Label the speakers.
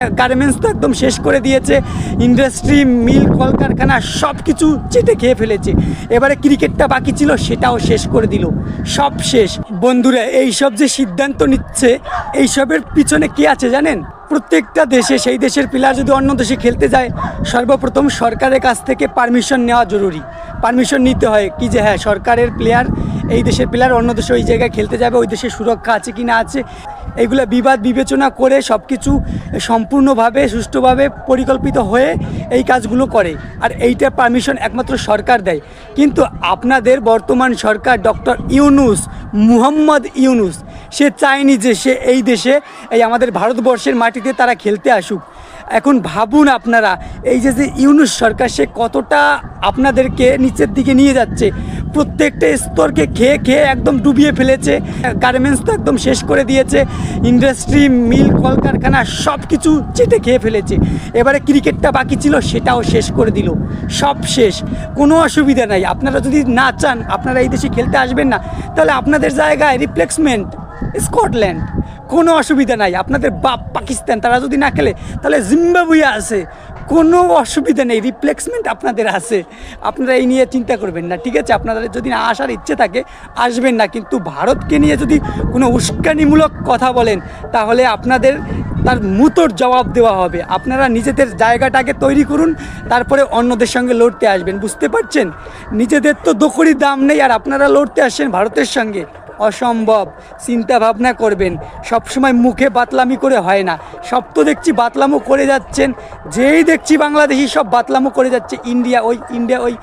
Speaker 1: Garments তো একদম শেষ করে দিয়েছে, ইন্ডাস্ট্রি, মিল, কলকারখানা সব কিছু চেটে খেয়ে ফেলেছে। এবারে ক্রিকেটটা বাকি ছিল, সেটাও শেষ করে দিল, সব শেষ। বন্ধুরা, এইসব যে সিদ্ধান্ত নিচ্ছে, এইসবের পিছনে কে আছে জানেন? প্রত্যেকটা দেশে, সেই দেশের প্লেয়ার যদি অন্য দেশে খেলতে যায়, সর্বপ্রথম সরকারের কাছ থেকে পারমিশন নেওয়া জরুরি। পারমিশন নিতে হয় কি যে হ্যাঁ, সরকারের প্লেয়ার, এই দেশের প্লেয়ার অন্য দেশে ওই জায়গায় খেলতে যাবে, ওই দেশে সুরক্ষা আছে কি না আছে, এইগুলো বিবাদ বিবেচনা করে সব কিছু সম্পূর্ণভাবে সুষ্ঠুভাবে পরিকল্পিত হয়ে এই কাজগুলো করে। আর এইটা পারমিশন একমাত্র সরকার দেয়। কিন্তু আপনাদের বর্তমান সরকার ডক্টর ইউনূস, মুহাম্মদ ইউনূস, সে চায়নি যে সে এই দেশে, এই আমাদের ভারতবর্ষের মাটিতে তারা খেলতে আসুক। এখন ভাবুন আপনারা, এই যে ইউনূস সরকার, সে কতটা আপনাদেরকে নিচের দিকে নিয়ে যাচ্ছে। প্রত্যেকটা স্তরকে খেয়ে খেয়ে একদম ডুবিয়ে ফেলেছে। গার্মেন্টস তো একদম শেষ করে দিয়েছে, ইন্ডাস্ট্রি, মিল, কলকারখানা সব কিছু চেটে খেয়ে ফেলেছে। এবারে ক্রিকেটটা বাকি ছিল, সেটাও শেষ করে দিল, সব শেষ। কোনো অসুবিধা নাই, আপনারা যদি না চান আপনারা এই দেশে খেলতে আসবেন না, তাহলে আপনাদের জায়গায় রিপ্লেসমেন্ট স্কটল্যান্ড, কোনো অসুবিধা নাই। আপনাদের বাপ পাকিস্তান, তারা যদি না খেলে তাহলে জিম্বাবুয়ে আছে, কোনো অসুবিধা নেই, রিপ্লেসমেন্ট আপনাদের আছে। আপনারা এই নিয়ে চিন্তা করবেন না, ঠিক আছে? আপনাদের যদি না আসার ইচ্ছে থাকে আসবেন না, কিন্তু ভারতকে নিয়ে যদি কোনো উস্কানিমূলক কথা বলেন, তাহলে আপনাদের তার মুতোর জবাব দেওয়া হবে। আপনারা নিজেদের জায়গাটাকে তৈরি করুন, তারপরে অন্যদের সঙ্গে লড়তে আসবেন। বুঝতে পারছেন? নিজেদের তো দোকড়ি দাম নেই, আর আপনারা লড়তে আসছেন ভারতের সঙ্গে, অসম্ভব। চিন্তা ভাবনা করবেন, সবসময় মুখে বাতলামি করে হয় না। সব তো দেখছি বাতলামো করে যাচ্ছেন, যেই দেখছি বাংলাদেশি সব বাতলামো করে যাচ্ছে, ইন্ডিয়া ওই, ইন্ডিয়া ওই।